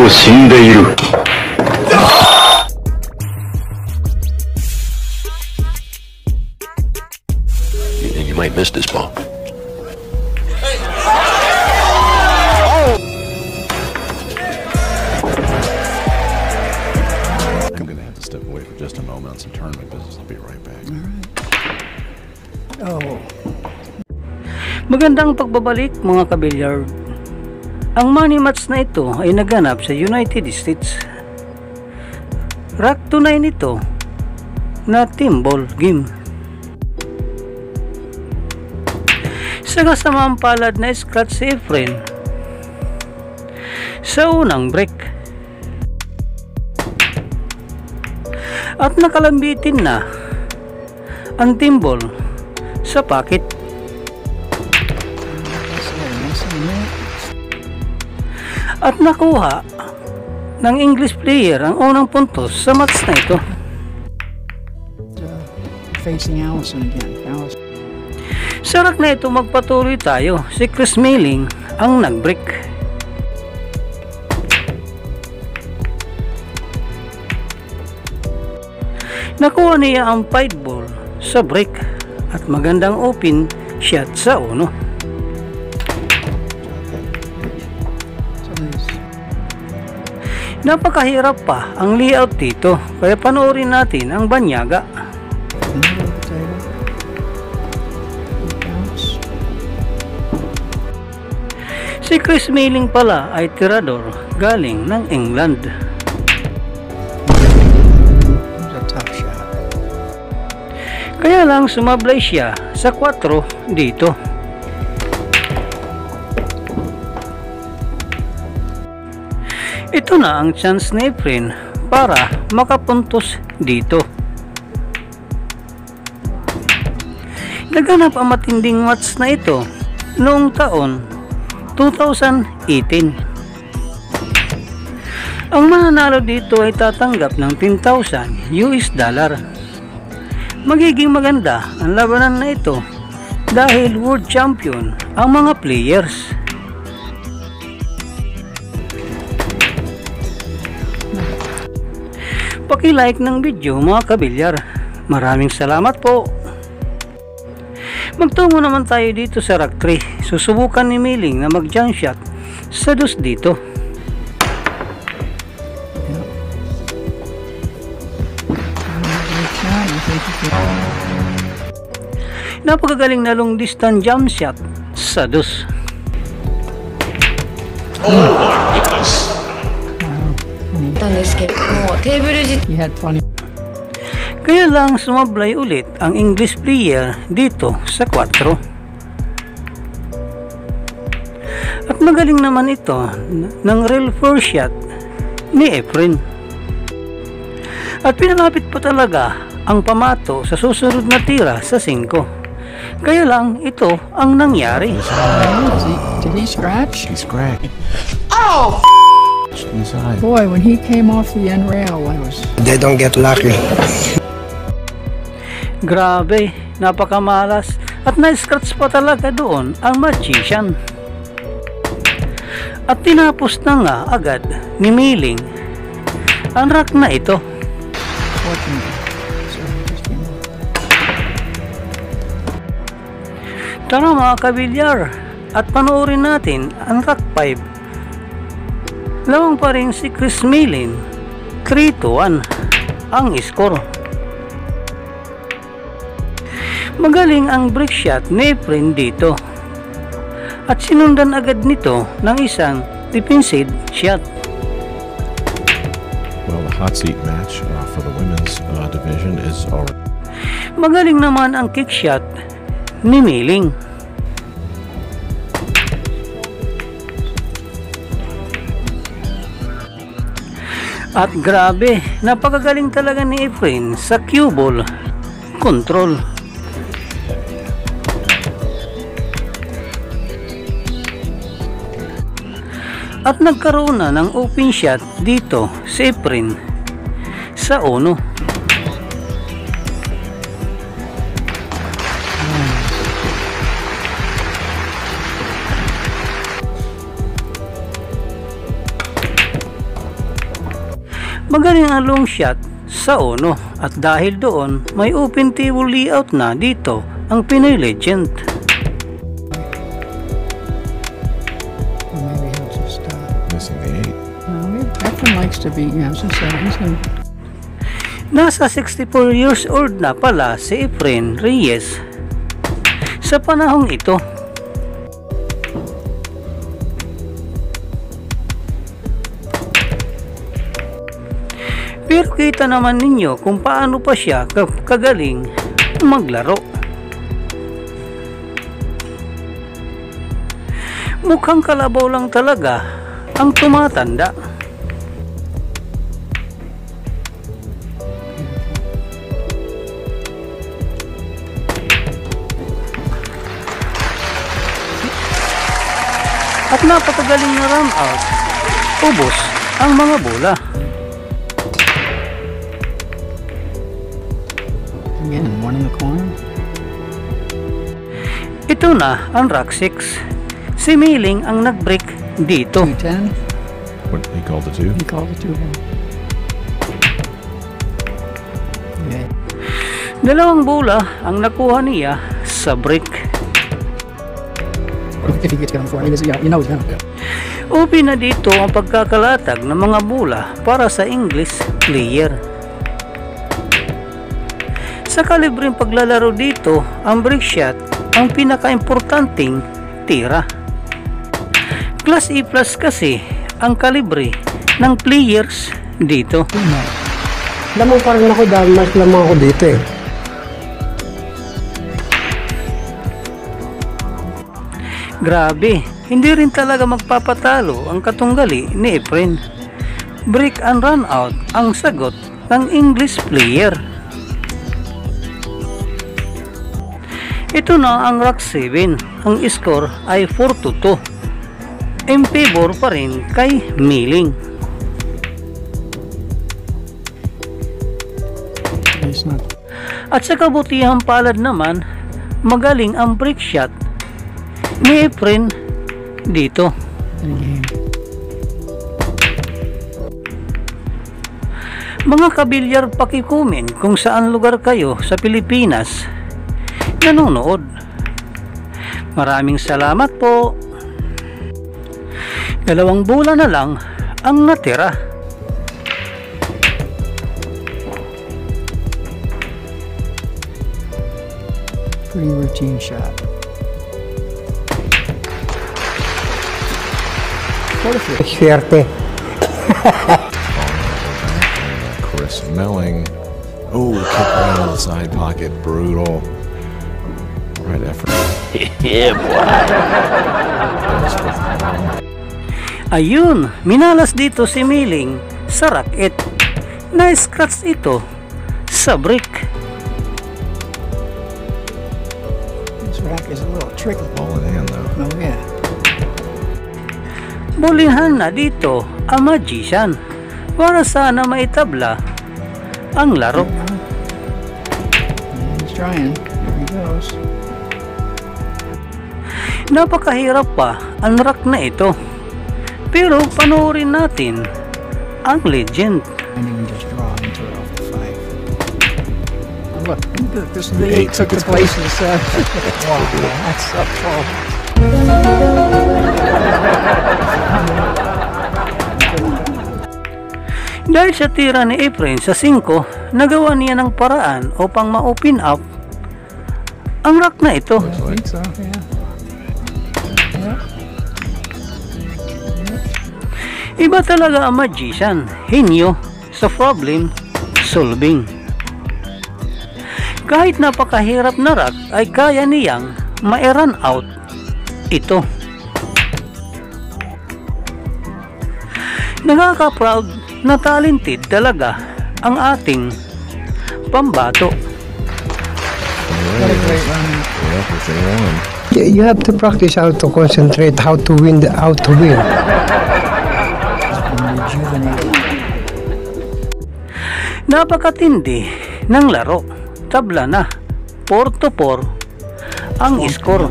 死んでいる。You might miss this ball. I'm going to have to step away for just a moment on some tournament business. I'll be right back. Oh. Magandang pagbabalik mga kabilyard. Ang money match na ito ay naganap sa United States. Rack 2-9 ito na team ball game. Sa kasamaang palad na scratch si Efren sa unang break at nakalambitin na ang team ball sa pocket. At nakuha ng English player ang unang puntos sa match na ito. Facing Allison again. Allison. Sa rack na ito magpatuloy tayo. Si Chris Smalling ang nag-break. Nakuha niya ang 5 ball sa break at magandang open shot sa uno. Napakahirap pa ang layout dito, kaya panoorin natin ang banyaga. Si Chris Smalling pala ay tirador galing ng England. Kaya lang sumablay siya sa 4 dito. Ito na ang chance ni Efren para makapuntos dito. Naganap ang matinding match na ito noong taon 2018. Ang mananalo dito ay tatanggap ng $10,000 US. Magiging maganda ang labanan na ito dahil world champion ang mga players. Paki-like ng video mga kabilyar. Maraming salamat po. Magtungo naman tayo dito sa rack 3. Susubukan ni Smalling na mag-jump shot sa dos dito. Napakagaling na long distance jump shot sa dos. He had plenty. Kaya lang sumablay ulit ang English player dito sa 4. At magaling naman ito ng real first shot ni Efren. At pinalapit pa talaga ang pamato sa susunod na tira sa 5. Kaya lang ito ang nangyari. Did he scratch? He scratched. Oh! Inside. Boy, when he came off the end rail, I was... They don't get lucky. Grabe, napakamalas at na-scratch pa talaga doon ang magician. At tinapos na nga agad ni Smalling ang rack na ito. Tara mga kabilyar at panoorin natin ang rack 5. Lawang pa rin si Chris Smalling, 3-1 ang score. Magaling ang break shot ni Efren dito at sinundan agad nito ng isang defensive shot. Well, the hot seat match for the women's division is already. Magaling naman ang kick shot ni Smalling. At grabe, napakagaling talaga ni Efren sa cue ball control. At nagkaroon na ng open shot dito si Efren sa uno. Magaling ang long shot sa uno at dahil doon may open table layout na dito ang Pinoy legend. Maybe he'll just Missing the 8. Efren likes to be, so he's gonna. Nasa 64 years old na pala si Efren Reyes sa panahong ito. Pero kita naman ninyo kung paano pa siya kagaling maglaro. Mukhang kalabaw lang talaga ang tumatanda. At napakagaling na run out. Ubos ang mga bola. Again, one in the corner. Ito na ang rack 6. Si Miling ang nag-break dito. 210. What he called the 2? He called it 2-1. Okay. Dalawang bola ang nakuha niya sa break. If he gets going for it, you know he's gonna. Open na dito ang pagkakalatag ng mga bola para sa English player. Sa kalibreng paglalaro dito, ang break shot ang pinaka-importanting tira. Class E plus kasi ang kalibre ng players dito. Lamang pa rin ako dahil mas lamang ako dito eh. Grabe, hindi rin talaga magpapatalo ang katunggali ni Efren. Break and run out ang sagot ng English player. Ito na ang rack 7. Ang score ay 4-2. In favor pa rin kay Miling. He's not. At sa kabutihang palad naman, magaling ang break shot ni Efren dito. In the game. Mga kabilyar, pakikumen kung saan lugar kayo sa Pilipinas nanonood. Maraming salamat po. Dalawang bola na lang ang natira. Pretty routine shot. Swerte. Chris Melling. Oh, kick right out of the side pocket. Brutal. Right effort. Yeah, boy. Ayun, minalas dito si Miling sa racket. Na-scratch ito sa brick. This rack is a little tricky. Ball in hand, though. Oh yeah. Bulihan na dito ang magician para sana maitabla ang laro. He's trying. Here he goes. Napakahirap pa ang rack na ito. Pero panoorin natin ang legend. And he can just draw into it off the 5. Look, this The the 8 8 took the took its place of the 7. Wow, that's so cool. Dahil sa tira ni Efren sa 5, nagawa niya ng paraan upang ma-open up ang rack na ito. I think so, yeah. Iba talaga ang magician, henyo sa problem solving. Kahit napakahirap na rack ay kaya niyang ma-run out ito. Nakaka-proud na talented talaga ang ating pambato. What a great run. Yeah, for sure. You have to practice how to concentrate, how to win, how to win. Rejuvenated. Napakatindi ng laro. Tabla na 4-4 ang score.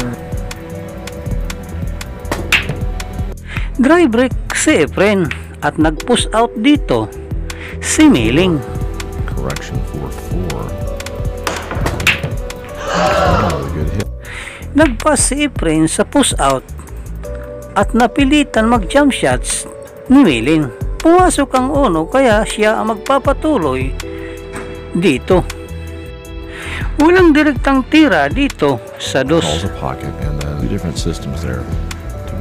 Dry break si Efren at nag-push out dito si Miling. Correction for 4. Another good hit. Nagpas si Efren sa push out at napilitan mag-jump shots ni Miling. Pumasok ang Ono kaya siya ang magpapatuloy dito. Walang direktang tira dito sa Calls dos. a pocket, and then 2 different systems there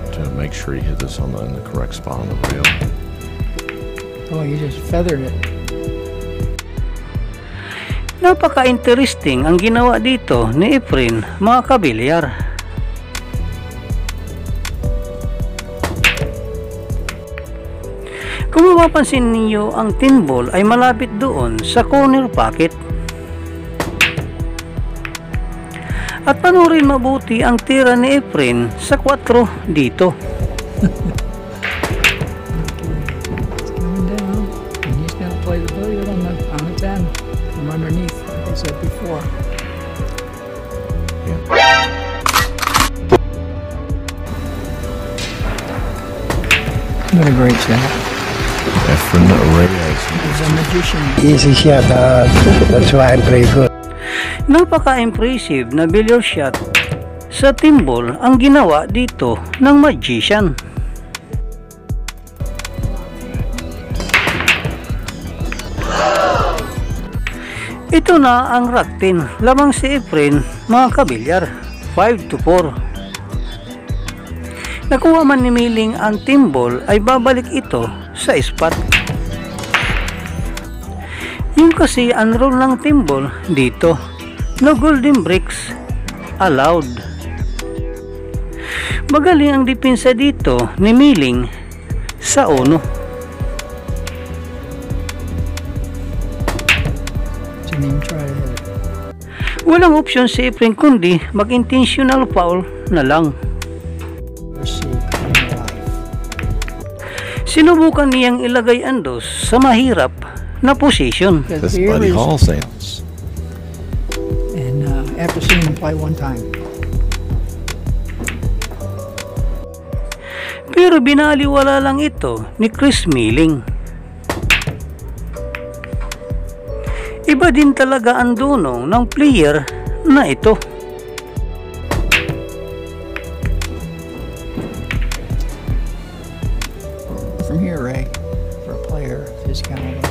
to make sure he hit this in the correct spot on the rail. Oh, you just feathered it. Napaka-interesting ang ginawa dito ni Efren, mga kabilyar. Kung mapapansin ninyo, ang tin ball ay malapit doon sa corner pocket. At panurin mabuti ang tira ni Efren sa 4 dito. It's coming down. And he's going to play the billiard on the 10 from underneath, like I said before. What a great shot. Efren Reyes. He's a magician. Easy shot. That's why I'm pretty good. Napaka-impressive na billiard shot sa tin ball ang ginawa dito ng magician. Ito na ang rack 10. Lamang si Efren, mga kabilyar. 5-4. Nakuha man ni Miling ang tin ball ay babalik ito sa spot. Yung kasi unroll ng tin ball dito. No golden bricks allowed. Magaling ang depensa dito ni Miling sa Ono. Didn't even try to hit it. Walang option si Efren kundi mag-intentional foul na lang. Let's see. I'm alive. Sinubukan niyang ilagay ang dos sa mahirap na position. This Because here Buddy is, Hall seance. and after seeing him play one time, Pero binaliwala lang ito ni Chris Miling. Iba din talaga ang dunong ng player na ito. from here, Ray, for a player of his caliber.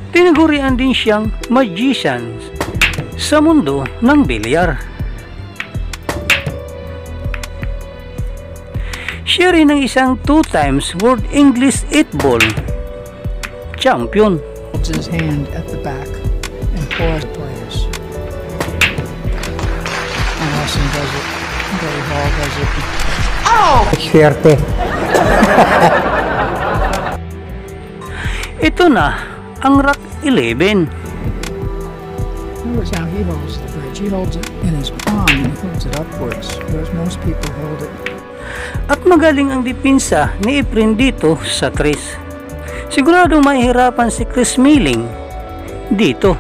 Tinagurian din siyang magician sa mundo ng bilyar. Siya rin ang isang 2 times World English 8 Ball champion. Holds his hand at the back and pulls players. Allison does it. Buddy Hall does it. Swerte. Ito na ang rack 11. Notice how he holds the bridge. He holds it in his palm and he holds it upwards, whereas most people hold it. At magaling ang depensa ni Efren dito sa tres. Siguradong mahihirapan si Chris Miling dito.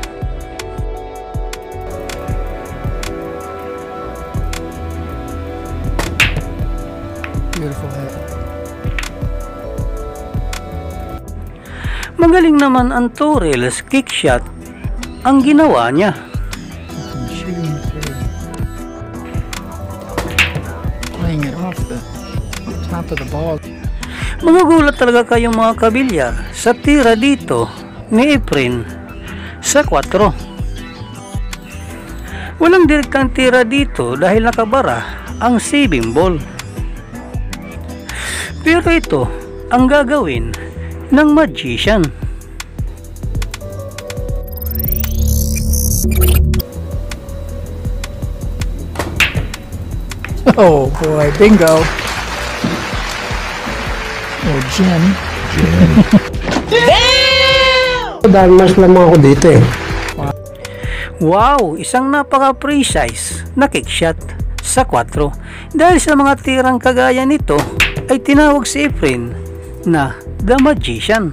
Beautiful hit. Magaling naman ang Torres kick shot ang ginawa niya. And shooting through. Playing it off the top of the ball. Magugulat talaga kayong mga kabilyar sa tira dito ni Efren sa 4. Walang direktang tira dito dahil nakabara ang 7 ball. Pero ito ang gagawin ng magician. Oh boy, bingo. Oh, Jen. Dahil mas lamang ako dito eh. Wow, isang napaka-precise na kick shot sa 4. Dahil sa mga tirang kagaya nito ay tinawag si Efren na The Magician.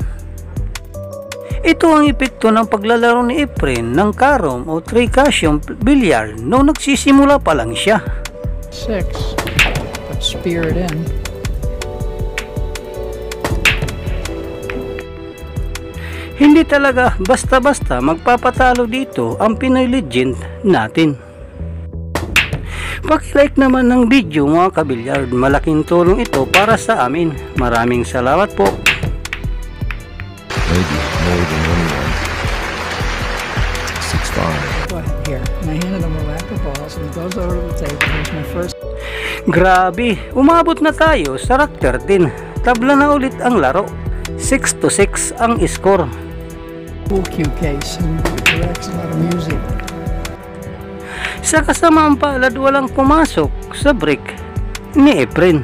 Ito ang epekto ng paglalaro ni Efren ng carom o tricasion billiard noong nagsisimula pa lang siya. 6. But spear it in. Hindi talaga basta-basta magpapatalo dito ang Pinoy legend natin. Paki-like naman ng video mga kabilyard, malaking tulong ito para sa amin. Maraming salamat po. Maybe more than anyone. 6'5". Go ahead here. And I handed him a rack of balls and he goes over to the table. Here's my first. Grabe, umabot na tayo sa rack 13. Tabla na ulit ang laro. 6-6 ang score. Pool cue case and it directs a lot of music. Sa kasamaang palad, walang pumasok sa break ni Efren.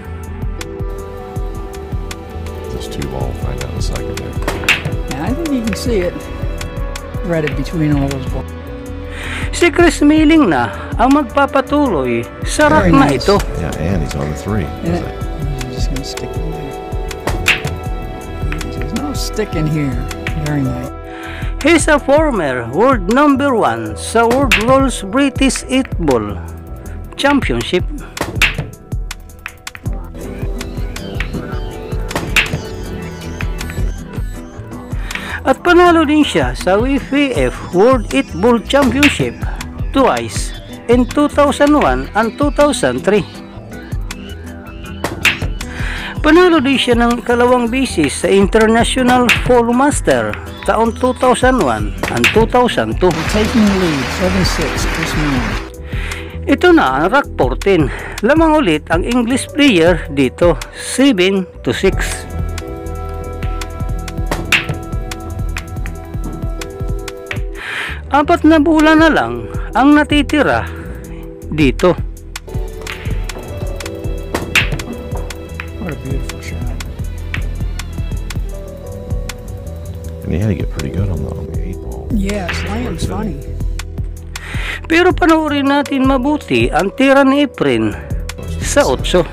Those two ball, find out in a second there. Now I think you can see it threaded between all those balls. Si Chris Smelling na ang magpapatuloy sa rack Very na nice. ito. Yeah, and he's on the 3. And I'm just gonna stick it in there. There's no stick in here. Very nice. He's a former world number 1 sa World Rules British 8-Ball Championship. At panalo din siya sa WFF World 8-Ball Championship twice in 2001 and 2003. Panalo din siya ng ikalawang bisis sa International Fall Master taon 2001 and 2002. Taking the lead, 7-6, Chris Miller. Ito na ang rack 14. Lamang ulit ang English player dito, 7-6. Apat na bola na lang ang natitira dito. What a beautiful shot. And he had to get pretty good on the 8-ball. Yeah, slam's funny. Pero panoorin natin mabuti ang tira ni Efren sa 8.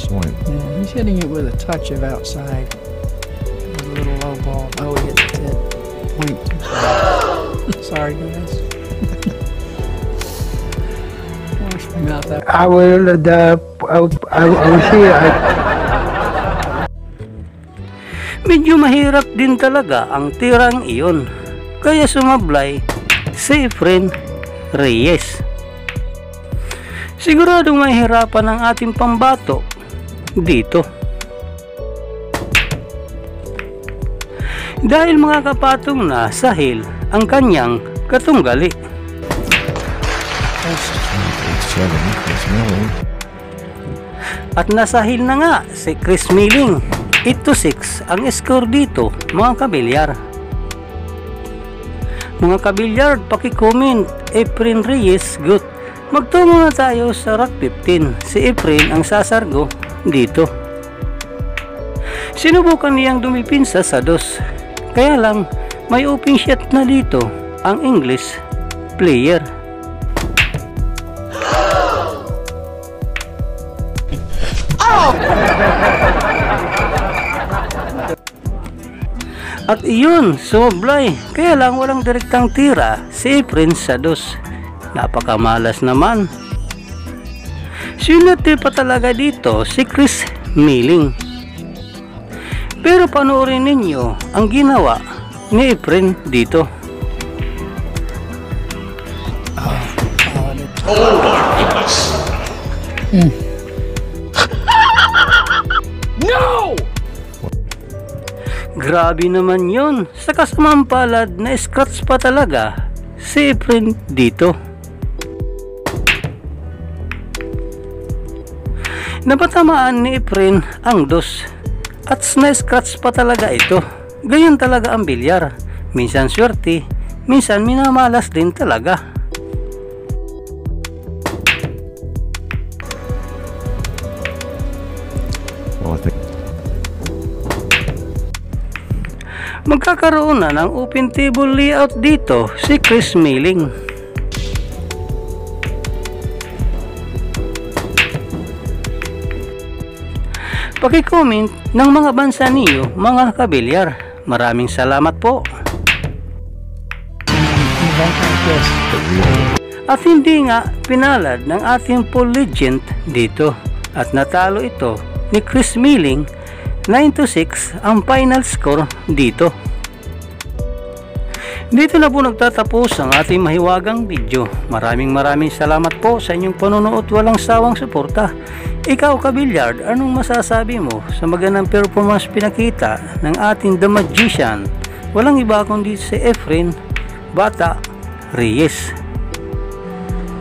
Point. Yeah, he's hitting it with a touch of outside. A little low ball. Oh, he hit it. Point. Sorry, guys. Wash my mouth out. I will see. Medyo mahirap din talaga ang tirang iyon, kaya sumablay si Efren Reyes. Siguradong mahirapan ang ating pambato dito. Dahil mga kapatong na sahil ang kanyang katunggali. 8-7, Chris Milling. At nasahil na nga si Chris Smelling. 8-6 ang score dito mga kabilyar. Mga kabilyar, paki-comment Efren Reyes good. Magtungo na tayo sa rack 15. Si Efren ang sasargo dito. Sinubukan niyang dumipinsa sa 2. Kaya lang may open shot na dito ang English player. At iyon, sumablay. Kaya lang walang direktang tira si Efren sa 2. Napakamalas naman. Sinati pa talaga dito si Chris Smelling. Pero panoorin ninyo ang ginawa ni Efren dito. Grabe naman yon. Sa kasamang palad na scratch pa talaga si Efren dito. Napatamaan ni Efren ang 2 at na-scratch pa talaga ito. Ganyan talaga ang bilyar. Minsan swerte, minsan minamalas din talaga. Well, I think Magkakaroon na ng open table layout dito si Chris Smelling. Paki-comment ng mga bansa niyo mga kabilyar. Maraming salamat po. At hindi nga pinalad ng ating pool legend dito at natalo ito ni Chris Smelling 9-6 ang final score dito. Dito na po nagtatapos ang ating mahiwagang video. Maraming salamat po sa inyong panonood, walang sawang suporta. Ikaw ka-Bilyard, anong masasabi mo sa magandang performance pinakita ng ating The Magician? Walang iba kundi si Efren Bata Reyes.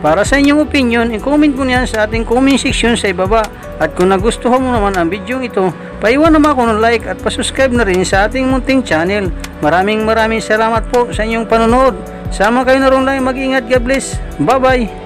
Para sa inyong opinion, i-comment mo niyan sa ating comment section sa ibaba. At kung nagustuhan mo naman ang video ito, paiwan naman ako ng like at pasubscribe na rin sa ating munting channel. Maraming salamat po sa inyong panonood. Sama kayo na rin lang, mag-ingat, God bless. Bye bye.